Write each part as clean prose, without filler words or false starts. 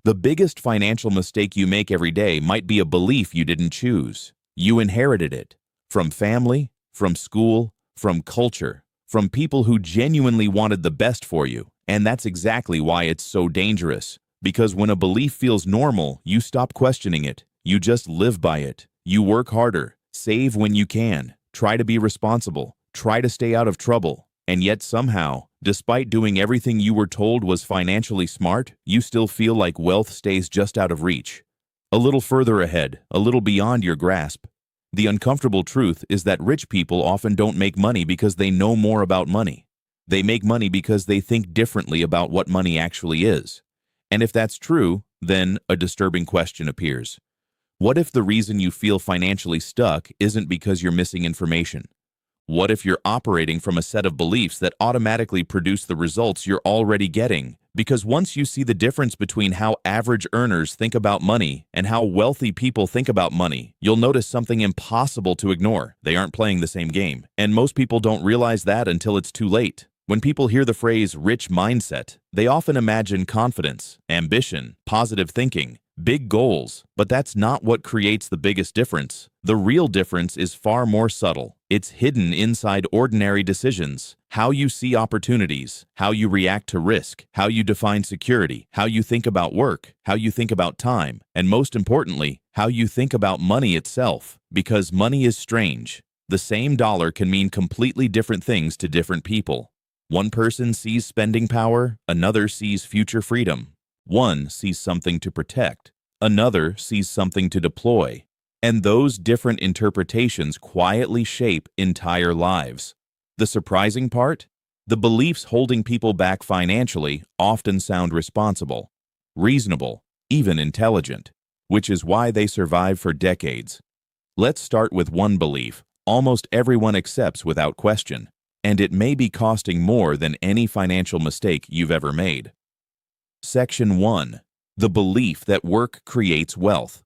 The biggest financial mistake you make every day might be a belief you didn't choose. You inherited it from family, from school, from culture, from people who genuinely wanted the best for you. And that's exactly why it's so dangerous. Because when a belief feels normal, you stop questioning it. You just live by it. You work harder, save when you can, try to be responsible, try to stay out of trouble. And yet somehow, despite doing everything you were told was financially smart, you still feel like wealth stays just out of reach. A little further ahead, a little beyond your grasp. The uncomfortable truth is that rich people often don't make money because they know more about money. They make money because they think differently about what money actually is. And if that's true, then a disturbing question appears. What if the reason you feel financially stuck isn't because you're missing information? What if you're operating from a set of beliefs that automatically produce the results you're already getting? Because once you see the difference between how average earners think about money and how wealthy people think about money, you'll notice something impossible to ignore. They aren't playing the same game. And most people don't realize that until it's too late. When people hear the phrase rich mindset, they often imagine confidence, ambition, positive thinking, big goals, but that's not what creates the biggest difference. The real difference is far more subtle. It's hidden inside ordinary decisions. How you see opportunities, how you react to risk, how you define security, how you think about work, how you think about time, and most importantly, how you think about money itself. Because money is strange. The same dollar can mean completely different things to different people. One person sees spending power, another sees future freedom. One sees something to protect, another sees something to deploy. And those different interpretations quietly shape entire lives. The surprising part? The beliefs holding people back financially often sound responsible, reasonable, even intelligent, which is why they survive for decades. Let's start with one belief almost everyone accepts without question, and it may be costing more than any financial mistake you've ever made. Section 1. The belief that work creates wealth.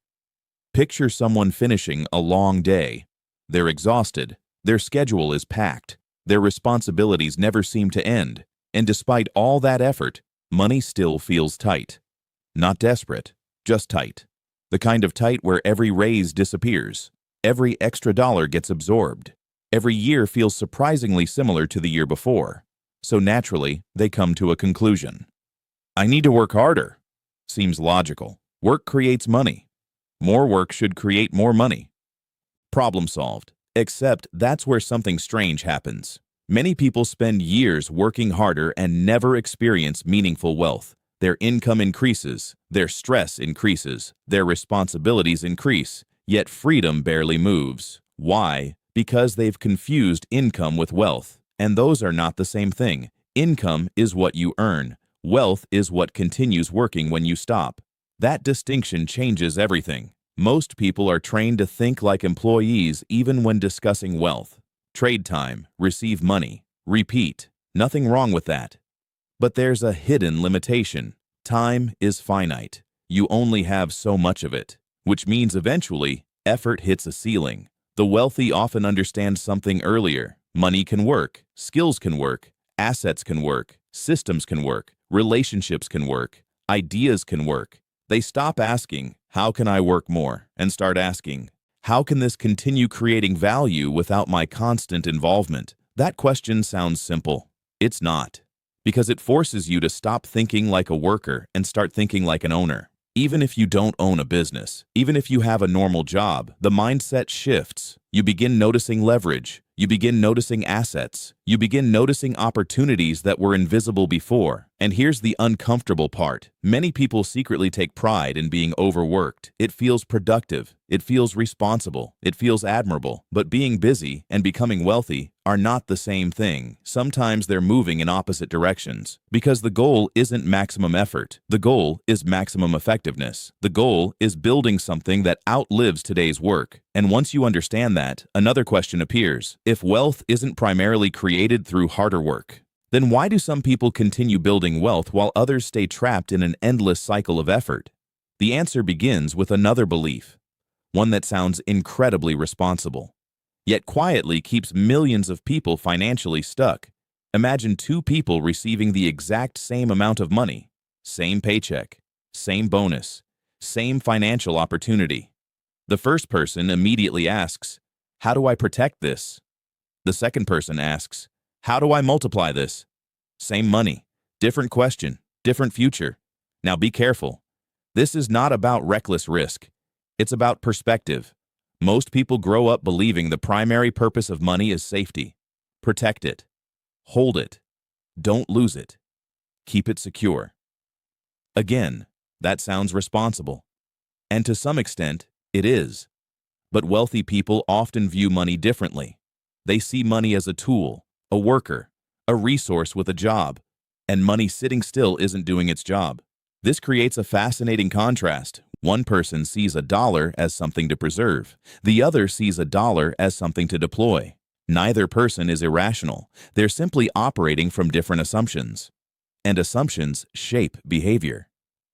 Picture someone finishing a long day. They're exhausted, their schedule is packed, their responsibilities never seem to end, and despite all that effort, money still feels tight. Not desperate, just tight. The kind of tight where every raise disappears, every extra dollar gets absorbed, every year feels surprisingly similar to the year before. So naturally, they come to a conclusion. I need to work harder. Seems logical. Work creates money. More work should create more money. Problem solved. Except that's where something strange happens. Many people spend years working harder and never experience meaningful wealth. Their income increases, their stress increases, their responsibilities increase, yet freedom barely moves. Why? Because they've confused income with wealth. And those are not the same thing. Income is what you earn. Wealth is what continues working when you stop. That distinction changes everything. Most people are trained to think like employees even when discussing wealth. Trade time, receive money, repeat. Nothing wrong with that. But there's a hidden limitation. Time is finite. You only have so much of it, which means eventually, effort hits a ceiling. The wealthy often understand something earlier. Money can work, skills can work, assets can work, systems can work, relationships can work, ideas can work. They stop asking, how can I work more? And start asking, how can this continue creating value without my constant involvement? That question sounds simple. It's not. Because it forces you to stop thinking like a worker and start thinking like an owner. Even if you don't own a business, even if you have a normal job, the mindset shifts. You begin noticing leverage. You begin noticing assets. You begin noticing opportunities that were invisible before. And here's the uncomfortable part. Many people secretly take pride in being overworked. It feels productive. It feels responsible. It feels admirable. But being busy and becoming wealthy are not the same thing. Sometimes they're moving in opposite directions. Because the goal isn't maximum effort. The goal is maximum effectiveness. The goal is building something that outlives today's work. And once you understand that, another question appears. If wealth isn't primarily created through harder work, then why do some people continue building wealth while others stay trapped in an endless cycle of effort? The answer begins with another belief, one that sounds incredibly responsible, yet quietly keeps millions of people financially stuck. Imagine two people receiving the exact same amount of money, same paycheck, same bonus, same financial opportunity. The first person immediately asks, "How do I protect this?" The second person asks, "How do I multiply this?" Same money, different question, different future. Now be careful. This is not about reckless risk. It's about perspective. Most people grow up believing the primary purpose of money is safety. Protect it. Hold it. Don't lose it. Keep it secure. Again, that sounds responsible. And to some extent, it is. But wealthy people often view money differently. They see money as a tool, a worker, a resource with a job, and money sitting still isn't doing its job. This creates a fascinating contrast. One person sees a dollar as something to preserve. The other sees a dollar as something to deploy. Neither person is irrational. They're simply operating from different assumptions. And assumptions shape behavior.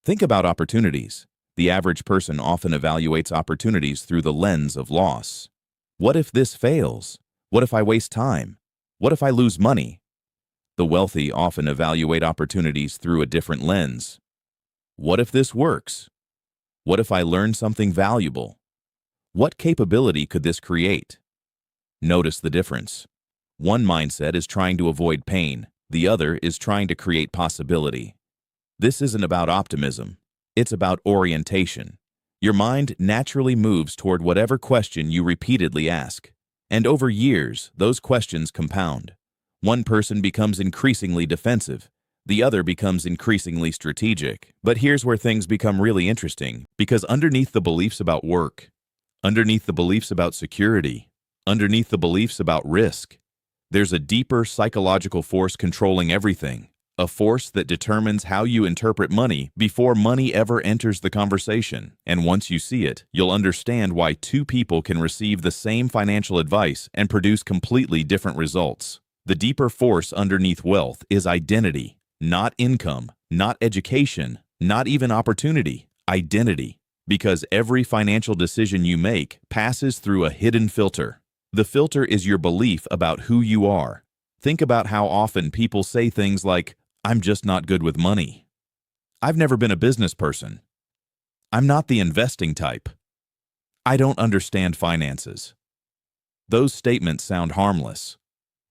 Think about opportunities. The average person often evaluates opportunities through the lens of loss. What if this fails? What if I waste time? What if I lose money? The wealthy often evaluate opportunities through a different lens. What if this works? What if I learn something valuable? What capability could this create? Notice the difference. One mindset is trying to avoid pain. The other is trying to create possibility. This isn't about optimism. It's about orientation. Your mind naturally moves toward whatever question you repeatedly ask. And over years, those questions compound. One person becomes increasingly defensive. The other becomes increasingly strategic. But here's where things become really interesting, because underneath the beliefs about work, underneath the beliefs about security, underneath the beliefs about risk, there's a deeper psychological force controlling everything, a force that determines how you interpret money before money ever enters the conversation. And once you see it, you'll understand why two people can receive the same financial advice and produce completely different results. The deeper force underneath wealth is identity, not income, not education, not even opportunity, identity. Because every financial decision you make passes through a hidden filter. The filter is your belief about who you are. Think about how often people say things like, "I'm just not good with money. I've never been a business person. I'm not the investing type. I don't understand finances." Those statements sound harmless,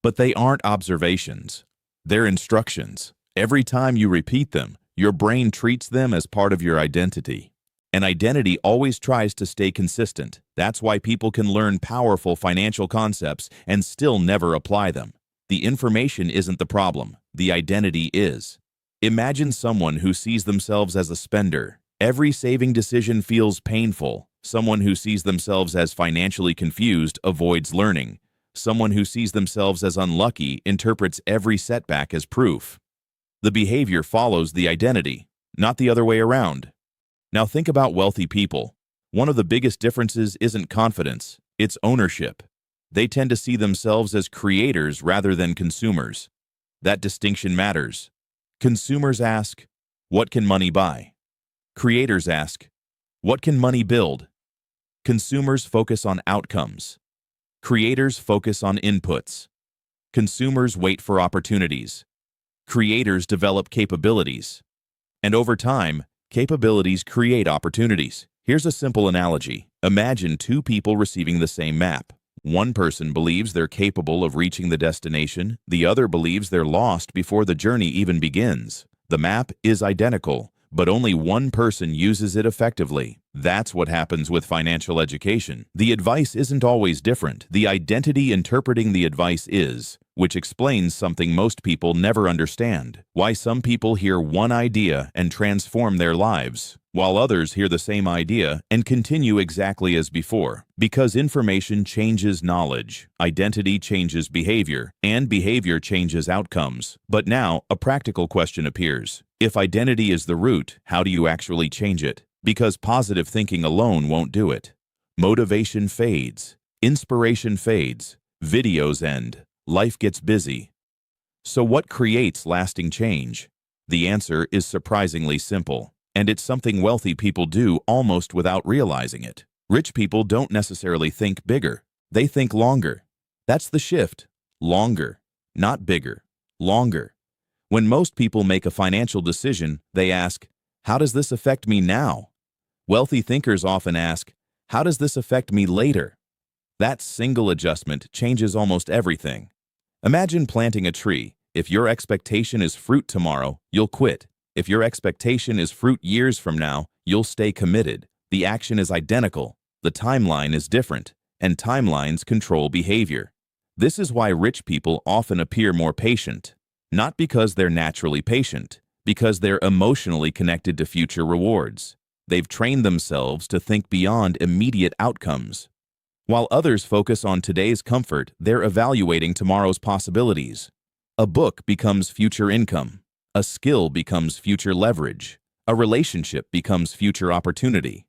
but they aren't observations. They're instructions. Every time you repeat them, your brain treats them as part of your identity. And identity always tries to stay consistent. That's why people can learn powerful financial concepts and still never apply them. The information isn't the problem. The identity is. Imagine someone who sees themselves as a spender. Every saving decision feels painful. Someone who sees themselves as financially confused avoids learning. Someone who sees themselves as unlucky interprets every setback as proof. The behavior follows the identity, not the other way around. Now think about wealthy people. One of the biggest differences isn't confidence, it's ownership. They tend to see themselves as creators rather than consumers. That distinction matters. Consumers ask, "What can money buy?" Creators ask, "What can money build?" Consumers focus on outcomes. Creators focus on inputs. Consumers wait for opportunities. Creators develop capabilities. And over time, capabilities create opportunities. Here's a simple analogy. Imagine two people receiving the same map. One person believes they're capable of reaching the destination. The other believes they're lost before the journey even begins. The map is identical, but only one person uses it effectively. That's what happens with financial education. The advice isn't always different. The identity interpreting the advice is, which explains something most people never understand. Why some people hear one idea and transform their lives, while others hear the same idea and continue exactly as before. Because information changes knowledge, identity changes behavior, and behavior changes outcomes. But now, a practical question appears. If identity is the root, how do you actually change it? Because positive thinking alone won't do it. Motivation fades, inspiration fades, videos end, life gets busy. So what creates lasting change? The answer is surprisingly simple, and it's something wealthy people do almost without realizing it. Rich people don't necessarily think bigger. They think longer. That's the shift. Longer, not bigger. Longer. When most people make a financial decision, they ask, How does this affect me now? Wealthy thinkers often ask, how does this affect me later? That single adjustment changes almost everything. Imagine planting a tree. If your expectation is fruit tomorrow, you'll quit. If your expectation is fruit years from now, you'll stay committed. The action is identical. The timeline is different, and timelines control behavior. This is why rich people often appear more patient. Not because they're naturally patient, because they're emotionally connected to future rewards. They've trained themselves to think beyond immediate outcomes. While others focus on today's comfort, they're evaluating tomorrow's possibilities. A book becomes future income. A skill becomes future leverage. A relationship becomes future opportunity.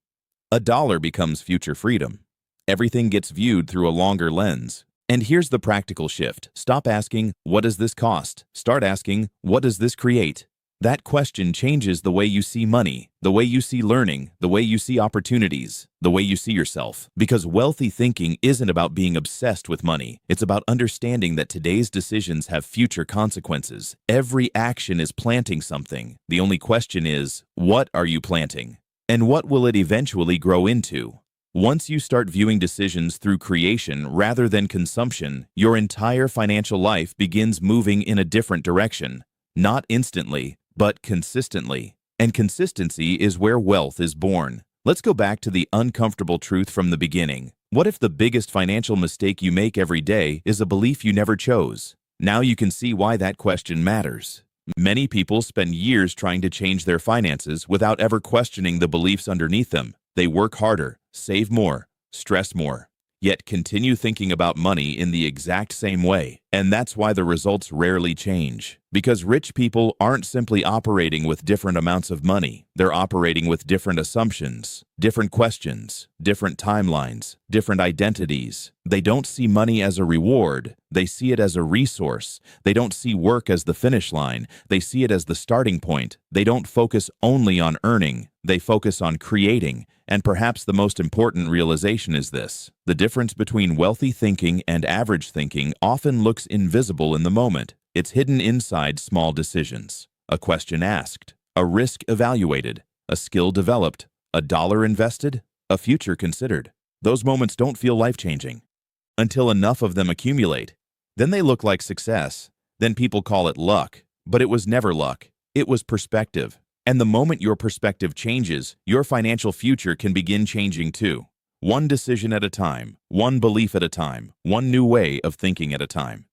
A dollar becomes future freedom. Everything gets viewed through a longer lens. And here's the practical shift. Stop asking, what does this cost? Start asking, what does this create? That question changes the way you see money, the way you see learning, the way you see opportunities, the way you see yourself. Because wealthy thinking isn't about being obsessed with money. It's about understanding that today's decisions have future consequences. Every action is planting something. The only question is, what are you planting? And what will it eventually grow into? Once you start viewing decisions through creation rather than consumption, your entire financial life begins moving in a different direction. Not instantly, but consistently. And consistency is where wealth is born. Let's go back to the uncomfortable truth from the beginning. What if the biggest financial mistake you make every day is a belief you never chose? Now you can see why that question matters. Many people spend years trying to change their finances without ever questioning the beliefs underneath them. They work harder, save more, stress more, yet continue thinking about money in the exact same way. And that's why the results rarely change. Because rich people aren't simply operating with different amounts of money. They're operating with different assumptions, different questions, different timelines, different identities. They don't see money as a reward. They see it as a resource. They don't see work as the finish line. They see it as the starting point. They don't focus only on earning. They focus on creating. And perhaps the most important realization is this: the difference between wealthy thinking and average thinking often looks invisible in the moment. It's hidden inside small decisions. A question asked, a risk evaluated, a skill developed, a dollar invested, a future considered. Those moments don't feel life-changing until enough of them accumulate. Then they look like success. Then people call it luck. But it was never luck. It was perspective. And the moment your perspective changes, your financial future can begin changing too. One decision at a time, one belief at a time, one new way of thinking at a time.